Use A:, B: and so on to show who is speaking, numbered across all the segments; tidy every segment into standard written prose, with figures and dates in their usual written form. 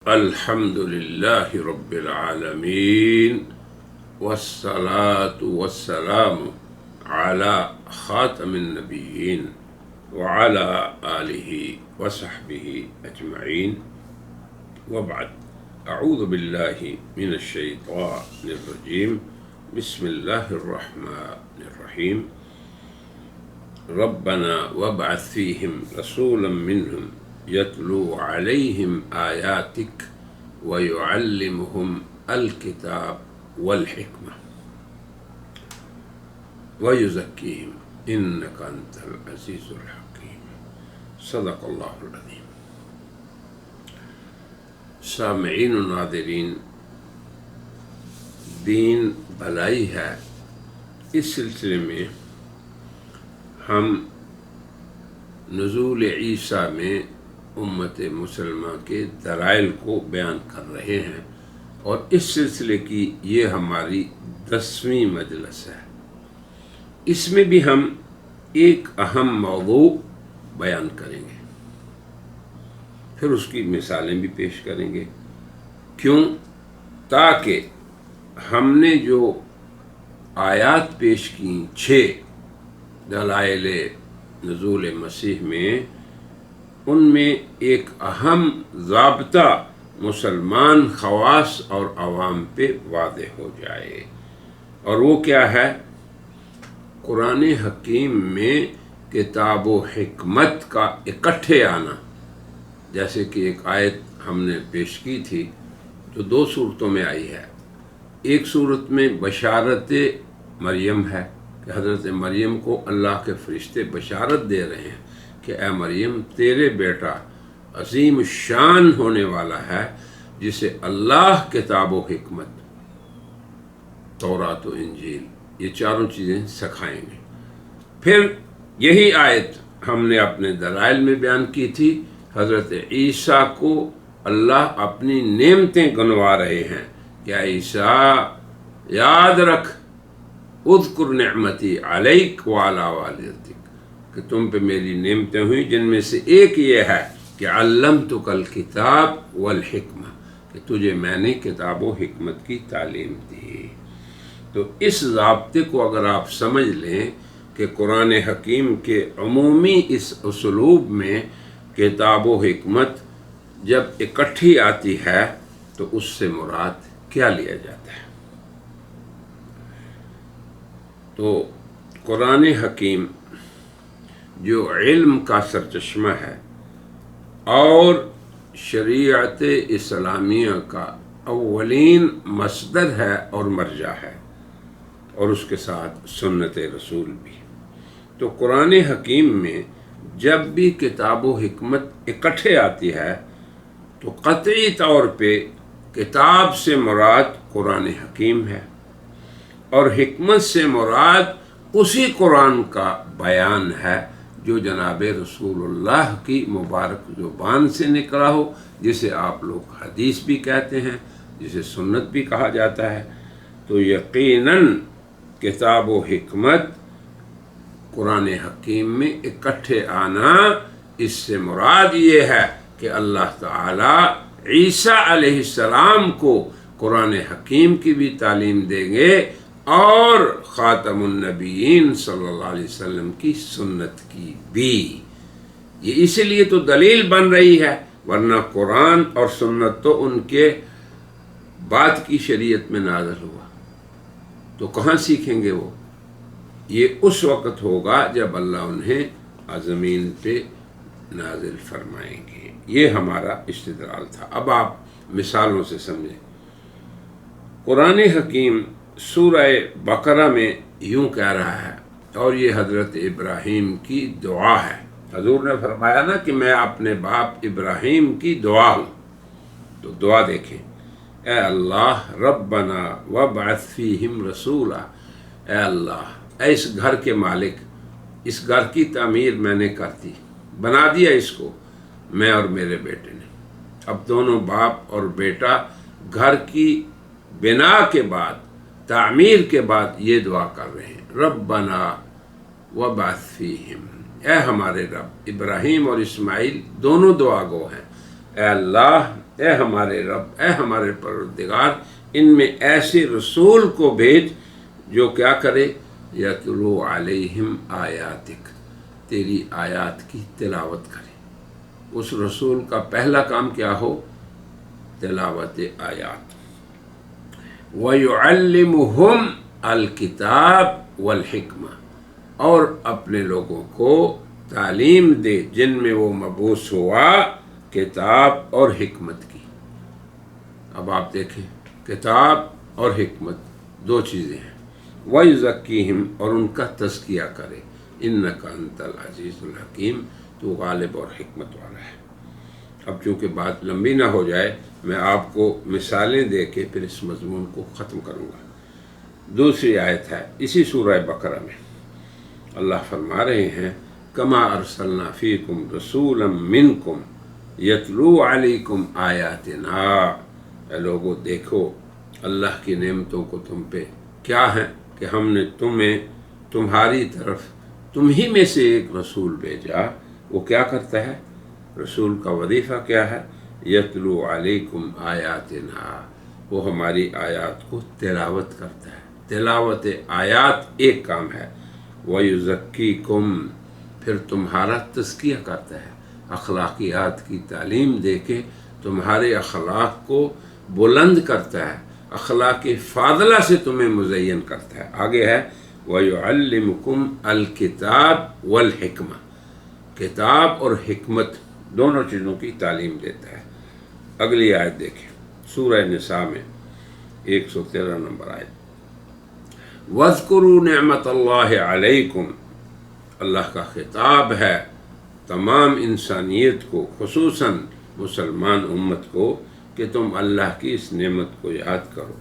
A: الحمد لله رب العالمين والصلاة والسلام على خاتم النبيين وعلى آله وصحبه أجمعين وبعد. أعوذ بالله من الشيطان الرجيم. بسم الله الرحمن الرحيم. ربنا وابعث فيهم رسولا منهم يتلو عليهم آياتك ويعلمهم الكتاب والحكمة ويزكيهم إنك أنت العزيز الحكيم. صدق الله العظيم. سامعین و ناظرین، دین بھلائی ہے، اس سلسلے میں ہم نزول عیسیٰ میں امت مسلمہ کے دلائل کو بیان کر رہے ہیں، اور اس سلسلے کی یہ ہماری 10ویں مجلس ہے۔ اس میں بھی ہم ایک اہم موضوع بیان کریں گے، پھر اس کی مثالیں بھی پیش کریں گے۔ کیوں؟ تاکہ ہم نے جو آیات پیش کی 6 دلائل نزول مسیح میں، ان میں ایک اہم ضابطہ مسلمان خواص اور عوام پہ واضح ہو جائے، اور وہ کیا ہے؟ قرآن حکیم میں کتاب و حکمت کا اکٹھے آنا۔ جیسے کہ ایک آیت ہم نے پیش کی تھی جو 2 صورتوں میں آئی ہے۔ ایک صورت میں بشارت مریم ہے کہ حضرت مریم کو اللہ کے فرشتے بشارت دے رہے ہیں کہ اے مریم، تیرے بیٹا عظیم شان ہونے والا ہے، جسے اللہ کتاب و حکمت، تورات و انجیل، یہ چاروں چیزیں سکھائیں گے۔ پھر یہی آیت ہم نے اپنے دلائل میں بیان کی تھی، حضرت عیسیٰ کو اللہ اپنی نعمتیں گنوا رہے ہیں کہ عیسیٰ یاد رکھ، اذکر نعمتی علیک وعلی والدتک، کہ تم پہ میری نعمتیں ہوئیں، جن میں سے ایک یہ ہے کہ علمتک الکتاب والحکمہ، کہ تجھے میں نے کتاب و حکمت کی تعلیم دی۔ تو اس ضابطے کو اگر آپ سمجھ لیں کہ قرآن حکیم کے عمومی اس اسلوب میں کتاب و حکمت جب اکٹھی آتی ہے تو اس سے مراد کیا لیا جاتا ہے۔ تو قرآن حکیم جو علم کا سرچشمہ ہے اور شریعت اسلامیہ کا اولین مصدر ہے اور مرجع ہے، اور اس کے ساتھ سنت رسول بھی، تو قرآن حکیم میں جب بھی کتاب و حکمت اکٹھے آتی ہے تو قطعی طور پہ کتاب سے مراد قرآن حکیم ہے، اور حکمت سے مراد اسی قرآن کا بیان ہے جو جناب رسول اللہ کی مبارک زبان سے نکلا ہو، جسے آپ لوگ حدیث بھی کہتے ہیں، جسے سنت بھی کہا جاتا ہے۔ تو یقیناً کتاب و حکمت قرآن حکیم میں اکٹھے آنا، اس سے مراد یہ ہے کہ اللہ تعالی عیسیٰ علیہ السلام کو قرآن حکیم کی بھی تعلیم دیں گے اور خاتم النبیین صلی اللہ علیہ وسلم کی سنت کی بھی۔ یہ اسی لیے تو دلیل بن رہی ہے، ورنہ قرآن اور سنت تو ان کے بعد کی شریعت میں نازل ہوا، تو کہاں سیکھیں گے وہ؟ یہ اس وقت ہوگا جب اللہ انہیں زمین پہ نازل فرمائیں گے۔ یہ ہمارا استدلال تھا۔ اب آپ مثالوں سے سمجھیں۔ قرآن حکیم سورہ بقرہ میں یوں کہہ رہا ہے، اور یہ حضرت ابراہیم کی دعا ہے۔ حضور نے فرمایا نا کہ میں اپنے باپ ابراہیم کی دعا ہوں، تو دعا دیکھیں۔ اے اللہ ربنا وابعث فیہم رسولا، اے اللہ، اے اس گھر کے مالک، اس گھر کی تعمیر میں نے کر دی، بنا دیا اس کو میں اور میرے بیٹے نے۔ اب دونوں باپ اور بیٹا گھر کی بنا کے بعد، تعمیر کے بعد یہ دعا کر رہے ہیں، ربنا وابعث فیہم، اے ہمارے رب۔ ابراہیم اور اسماعیل دونوں دعا گو ہیں، اے اللہ اے ہمارے رب، اے ہمارے پروردگار، ان میں ایسے رسول کو بھیج جو کیا کرے، یتلو علیہم آیاتک، تیری آیات کی تلاوت کرے۔ اس رسول کا پہلا کام کیا ہو؟ تلاوت آیات۔ وَيُعَلِّمُهُمْ الْكِتَابَ وَالْحِکْمَةَ، اور اپنے لوگوں کو تعلیم دے جن میں وہ مبعوث ہوا کتاب اور حکمت کی۔ اب آپ دیکھیں، کتاب اور حکمت دو چیزیں ہیں۔ وَيُزَكِّيهِمْ، اور ان کا تزکیہ کرے، إِنَّكَ أَنْتَ الْعَزِيزُ الْحَكِيمُ، تو غالب اور حکمت والا ہے۔ اب چونکہ بات لمبی نہ ہو جائے، میں آپ کو مثالیں دے کے پھر اس مضمون کو ختم کروں گا۔ دوسری آیت ہے اسی سورہ بقرہ میں، اللہ فرما رہے ہیں کما ارسلنا فیکم رسولا منکم یتلو علیکم آیاتنا۔ اے لوگو دیکھو اللہ کی نعمتوں کو تم پہ کیا ہیں کہ ہم نے تمہیں تمہاری طرف تم ہی میں سے ایک رسول بھیجا۔ وہ کیا کرتا ہے؟ رسول کا وظیفہ کیا ہے؟ یتلو علیکم آیاتنا، وہ ہماری آیات کو تلاوت کرتا ہے۔ تلاوت آیات ایک کام ہے۔ وَيُزَكِّيكُمْ، پھر تمہارا تزکیہ کرتا ہے، اخلاقیات کی تعلیم دے کے تمہارے اخلاق کو بلند کرتا ہے، اخلاق فاضلہ سے تمہیں مزین کرتا ہے۔ آگے ہے وَيُعَلِّمُكُمْ الْكِتَابَ وَالْحِکْمَةَ، کتاب اور حکمت دونوں چیزوں کی تعلیم دیتا ہے۔ اگلی آیت دیکھیں، سورہ نساء میں 113 نمبر آیت۔ وَاذْكُرُوا نِعْمَةَ اللَّهِ عَلَيْكُمْ، اللہ کا خطاب ہے تمام انسانیت کو، خصوصاً مسلمان امت کو، کہ تم اللہ کی اس نعمت کو یاد کرو۔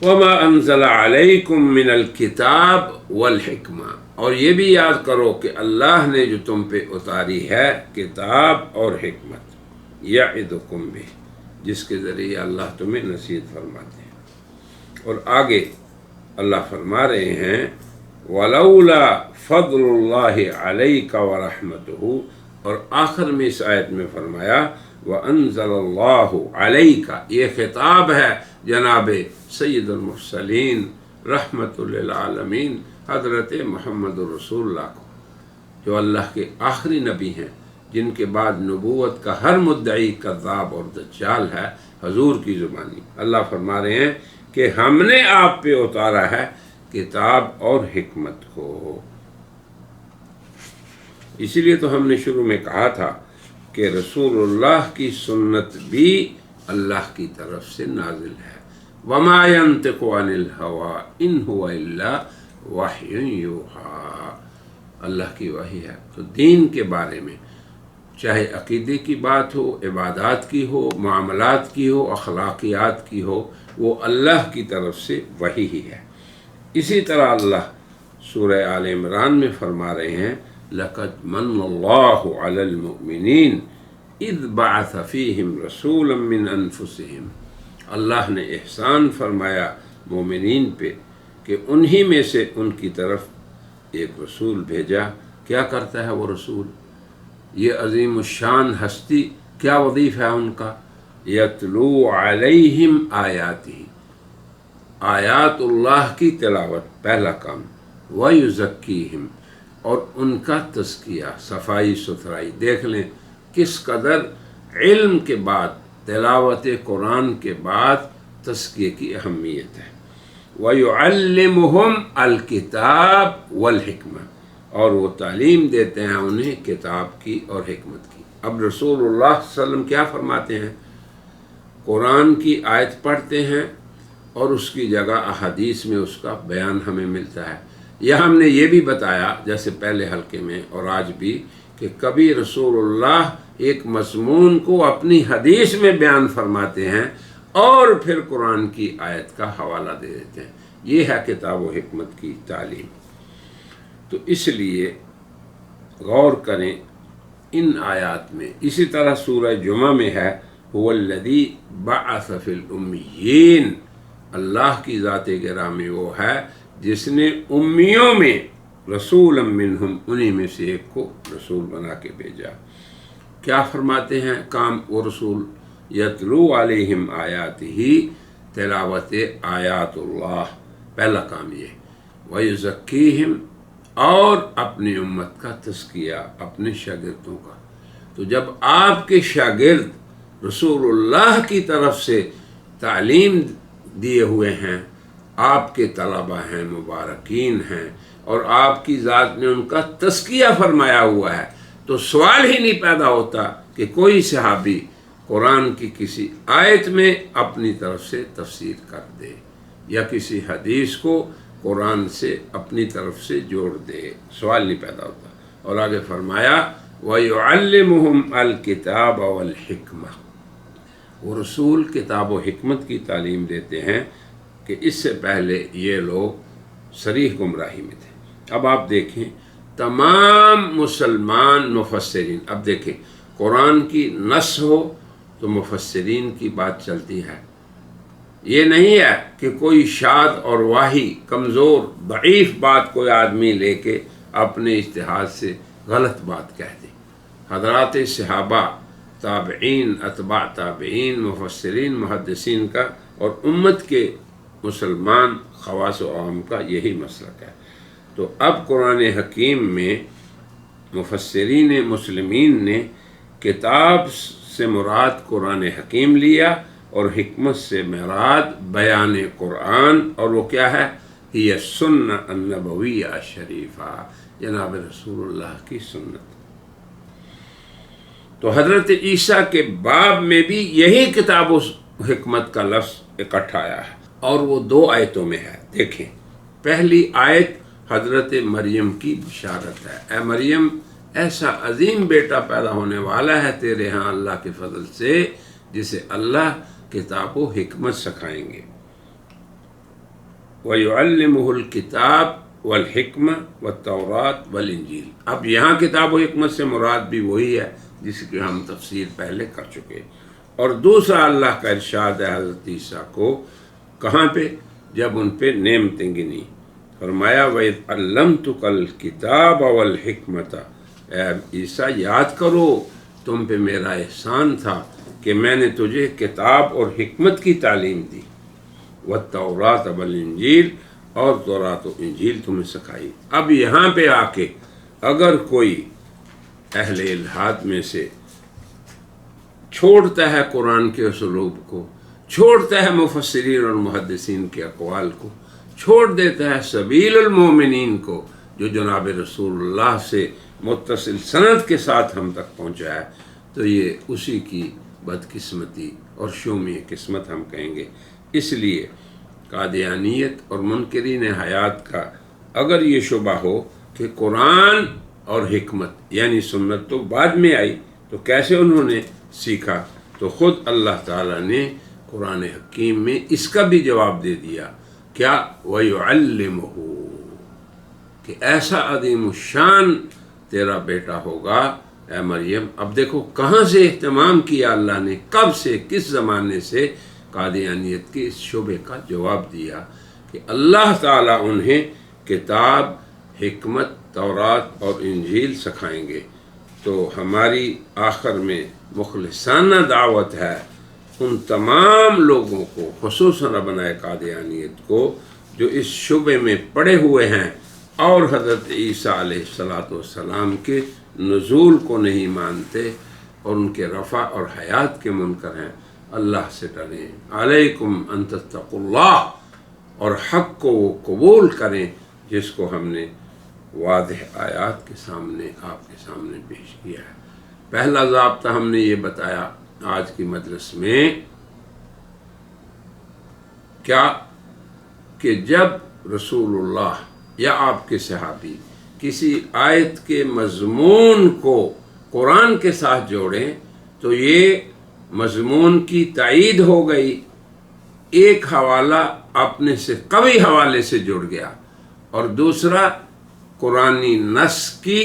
A: وَمَا أَنزَلَ عَلَيْكُمْ مِنَ الْكِتَابِ وَالْحِکْمَةِ، اور یہ بھی یاد کرو کہ اللہ نے جو تم پہ اتاری ہے کتاب اور حکمت، یعظکم بہ، جس کے ذریعے اللہ تمہیں نصیحت فرماتے ہیں۔ اور آگے اللہ فرما رہے ہیں وَلَوْلَا فَضْلُ اللَّهِ عَلَيْكَ وَرَحْمَتُهُ، اور آخر میں اس آیت میں فرمایا وَأَنزَلَ اللَّهُ عَلَيْكَ، یہ خطاب ہے جناب سید المرسلین رحمت للعالمین حضرت محمد رسول اللہ کو، جو اللہ کے آخری نبی ہیں، جن کے بعد نبوت کا ہر مدعی کذاب اور دجال ہے، حضور کی زبانی اللہ فرما رہے ہیں کہ ہم نے آپ پہ اتارا ہے کتاب اور حکمت کو۔ اسی لیے تو ہم نے شروع میں کہا تھا کہ رسول اللہ کی سنت بھی اللہ کی طرف سے نازل ہے۔ وَمَا يَنطِقُ عَنِ الْهَوَىٰ إِنْ هُوَ إِلَّا وَحْيٌ يُوحَىٰ، اللہ کی وحی ہے۔ تو دین کے بارے میں چاہے عقیدے کی بات ہو، عبادات کی ہو، معاملات کی ہو، اخلاقیات کی ہو، وہ اللہ کی طرف سے وحی ہی ہے۔ اسی طرح اللہ سورہ آل عمران میں فرما رہے ہیں لَقَدْ مَنَّ اللَّهُ عَلَى الْمُؤْمِنِينَ اِذْ بَعَثَ فِيهِمْ رَسُولًا مِّنْ أَنفُسِهِمْ، اللہ نے احسان فرمایا مومنین پہ کہ انہی میں سے ان کی طرف ایک رسول بھیجا۔ کیا کرتا ہے وہ رسول؟ یہ عظیم الشان ہستی کیا وظیفہ ہے ان کا؟ یتلو علیہم آیاتہ، آیات اللہ کی تلاوت پہلا کام، وَيُزَكِّيهِمْ، اور ان کا تزکیہ، صفائی ستھرائی۔ دیکھ لیں کس قدر علم کے بعد، تلاوت قرآن کے بعد تزکیے کی اہمیت ہے۔ وَيُعَلِّمُهُمْ الْكِتَابَ وَالْحِکْمَةَ، اور وہ تعلیم دیتے ہیں انہیں کتاب کی اور حکمت کی۔ اب رسول اللہ صلی اللہ علیہ وسلم کیا فرماتے ہیں؟ قرآن کی آیت پڑھتے ہیں اور اس کی جگہ احادیث میں اس کا بیان ہمیں ملتا ہے۔ یا ہم نے یہ بھی بتایا جیسے پہلے حلقے میں اور آج بھی کہ کبھی رسول اللہ ایک مضمون کو اپنی حدیث میں بیان فرماتے ہیں اور پھر قرآن کی آیت کا حوالہ دے دیتے ہیں۔ یہ ہے کتاب و حکمت کی تعلیم۔ تو اس لیے غور کریں ان آیات میں۔ اسی طرح سورہ جمعہ میں ہے هو الذی بعث فی الامیین، اللہ کی ذات گرامی وہ ہے جس نے امیوں میں رسولا منہم، انہی میں سے ایک کو رسول بنا کے بھیجا۔ کیا فرماتے ہیں کام وہ رسول؟ یتلو علیہم آیات ہی، تلاوت آیات اللہ، پہلا کام یہ، ویزکیہم، اور اپنی امت کا تزکیہ، اپنے شاگردوں کا۔ تو جب آپ کے شاگرد رسول اللہ کی طرف سے تعلیم دیے ہوئے ہیں، آپ کے طلبہ ہیں، مبارکین ہیں، اور آپ کی ذات نے ان کا تزکیہ فرمایا ہوا ہے، تو سوال ہی نہیں پیدا ہوتا کہ کوئی صحابی قرآن کی کسی آیت میں اپنی طرف سے تفسیر کر دے یا کسی حدیث کو قرآن سے اپنی طرف سے جوڑ دے، سوال نہیں پیدا ہوتا۔ اور آگے فرمایا وَيُعَلِّمُهُمْ الْكِتَابَ وَالْحِكْمَةَ، وہ رسول کتاب و حکمت کی تعلیم دیتے ہیں کہ اس سے پہلے یہ لوگ صریح گمراہی میں تھے۔ اب آپ دیکھیں تمام مسلمان مفسرین، اب دیکھیں قرآن کی نص ہو تو مفسرین کی بات چلتی ہے، یہ نہیں ہے کہ کوئی شاذ اور واہی کمزور ضعیف بات کوئی آدمی لے کے اپنے اجتہاد سے غلط بات کہہ دے۔ حضرات صحابہ، تابعین، اتباع تابعین، مفسرین، محدثین کا اور امت کے مسلمان خواص و عوام کا یہی مسلک ہے۔ تو اب قرآن حکیم میں مفسرین مسلمین نے کتاب سے مراد قرآن حکیم لیا اور حکمت سے مراد بیان قرآن، اور وہ کیا ہے؟ یہ سنہ النبویہ شریفہ، جناب رسول اللہ کی سنت۔ تو حضرت عیسیٰ کے باب میں بھی یہی کتاب و حکمت کا لفظ اکٹھا آیا ہے، اور وہ 2 آیتوں میں ہے۔ دیکھیں پہلی آیت حضرت مریم کی بشارت ہے، اے مریم ایسا عظیم بیٹا پیدا ہونے والا ہے تیرے ہاں اللہ کے فضل سے، جسے اللہ کتاب و حکمت سکھائیں گے۔ وَيُعَلِّمُهُ الْكِتَابَ وَالْحِكْمَةَ وَالتَّوْرَاةَ وَالْإِنْجِيلَ۔ اب یہاں کتاب و حکمت سے مراد بھی وہی ہے جس کی ہم تفسیر پہلے کر چکے۔ اور دوسرا اللہ کا ارشاد ہے حضرت عیسیٰ کو، کہاں پہ؟ جب ان پہ نعمتیں گنی، فرمایا وَإِذْ عَلَّمْتُكَ الْكِتَابَ وَالْحِكْمَةَ، اے عیسیٰ یاد کرو تم پہ میرا احسان تھا کہ میں نے تجھے کتاب اور حکمت کی تعلیم دی، وَالتَّوْرَاةَ وَالْإِنْجِيلَ، اور تورات و انجیل تمہیں سکھائی۔ اب یہاں پہ آ کے اگر کوئی اہل الحاد میں سے چھوڑتا ہے قرآن کے اسلوب کو، چھوڑتا ہے مفسرین اور محدثین کے اقوال کو، چھوڑ دیتا ہے سبیل المومنین کو جو جناب رسول اللہ سے متصل سند کے ساتھ ہم تک پہنچا ہے، تو یہ اسی کی بدقسمتی اور شومی قسمت ہم کہیں گے۔ اس لیے قادیانیت اور منکرین حیات کا اگر یہ شبہ ہو کہ قرآن اور حکمت یعنی سنت تو بعد میں آئی، تو کیسے انہوں نے سیکھا؟ تو خود اللہ تعالیٰ نے قرآن حکیم میں اس کا بھی جواب دے دیا، کیا؟ وَيُعَلِّمُهُ، کہ ایسا عظیم الشان تیرا بیٹا ہوگا اے مریم۔ اب دیکھو کہاں سے اہتمام کیا اللہ نے، کب سے، کس زمانے سے قادیانیت کے اس شبے کا جواب دیا کہ اللہ تعالیٰ انہیں کتاب، حکمت، تورات اور انجیل سکھائیں گے۔ تو ہماری آخر میں مخلصانہ دعوت ہے ان تمام لوگوں کو، خصوصاً ابنائے قادیانیت کو، جو اس شبے میں پڑے ہوئے ہیں اور حضرت عیسیٰ علیہ السلام کے نزول کو نہیں مانتے اور ان کے رفع اور حیات کے منکر ہیں۔ اللہ سے ڈریں، علیکم ان تتقوا اللہ، اور حق کو وہ قبول کریں جس کو ہم نے واضح آیات کے سامنے آپ کے سامنے پیش کیا ہے۔ پہلا ضابطہ ہم نے یہ بتایا آج کی مجلس میں، کیا کہ جب رسول اللہ یا آپ کے صحابی کسی آیت کے مضمون کو قرآن کے ساتھ جوڑیں تو یہ مضمون کی تائید ہو گئی، ایک حوالہ اپنے سے قوی حوالے سے جڑ گیا، اور دوسرا قرآنی نص کی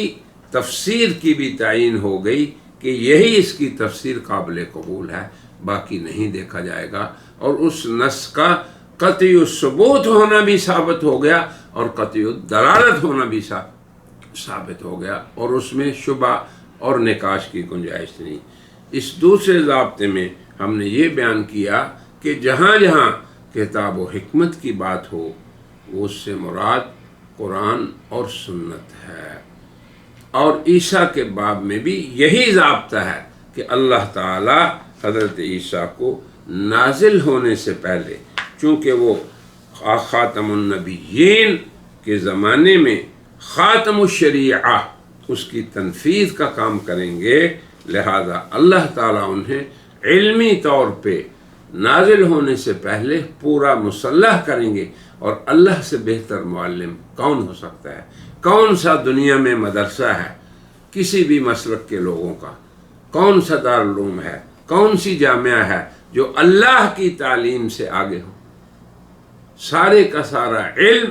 A: تفسیر کی بھی تعین ہو گئی کہ یہی اس کی تفسیر قابل قبول ہے، باقی نہیں دیکھا جائے گا، اور اس نص کا قطعی الثبوت ہونا بھی ثابت ہو گیا اور قطعی الدلالت ہونا بھی ثابت ہو گیا، اور اس میں شبہ اور نکاح کی گنجائش نہیں۔ اس دوسرے ضابطے میں ہم نے یہ بیان کیا کہ جہاں جہاں کتاب و حکمت کی بات ہو اس سے مراد قرآن اور سنت ہے، اور عیسیٰ کے باب میں بھی یہی ضابطہ ہے کہ اللہ تعالی حضرت عیسیٰ کو نازل ہونے سے پہلے، چونکہ وہ خاتم النبیین کے زمانے میں خاتم الشریعہ اس کی تنفیذ کا کام کریں گے، لہذا اللہ تعالیٰ انہیں علمی طور پہ نازل ہونے سے پہلے پورا مسلح کریں گے۔ اور اللہ سے بہتر معلم کون ہو سکتا ہے؟ کون سا دنیا میں مدرسہ ہے کسی بھی مسلک کے لوگوں کا؟ کون سا دارالعلوم ہے؟ کون سی جامعہ ہے جو اللہ کی تعلیم سے آگے ہو؟ سارے کا سارا علم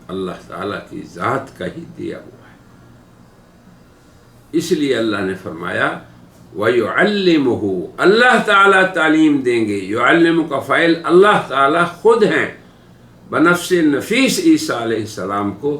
A: اللہ تعالیٰ کی ذات کا ہی دیا ہوا ہے۔ اس لیے اللہ نے فرمایا وَيُعَلِّمُهُ، اللہ تعالیٰ تعلیم دیں گے۔ يُعَلِّمُ کا فاعل اللہ تعالیٰ خود ہیں، بنفس نفیس عیسیٰ علیہ السلام کو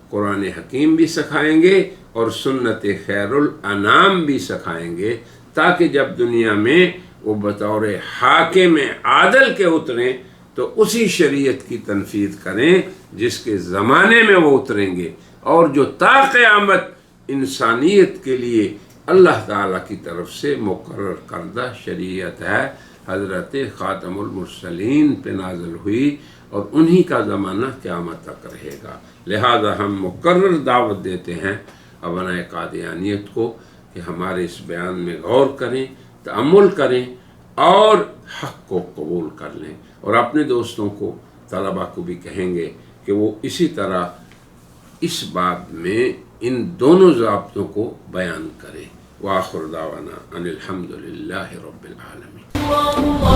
A: قرآن حکیم بھی سکھائیں گے اور سنت خیر الانام بھی سکھائیں گے، تاکہ جب دنیا میں وہ بطور حاکم عادل کے اتریں تو اسی شریعت کی تنفیذ کریں جس کے زمانے میں وہ اتریں گے، اور جو تا قیامت انسانیت کے لیے اللہ تعالیٰ کی طرف سے مقرر کردہ شریعت ہے، حضرت خاتم المرسلین پہ نازل ہوئی، اور انہی کا زمانہ قیامت تک رہے گا۔ لہذا ہم مقرر دعوت دیتے ہیں ابنائے قادیانیت کو کہ ہمارے اس بیان میں غور کریں، تأمل کریں اور حق کو قبول کر لیں، اور اپنے دوستوں کو، طلباء کو بھی کہیں گے کہ وہ اسی طرح اس باب میں ان دونوں ضابطوں کو بیان کریں۔ وآخر دعوانا ان الحمد للہ رب العالمین۔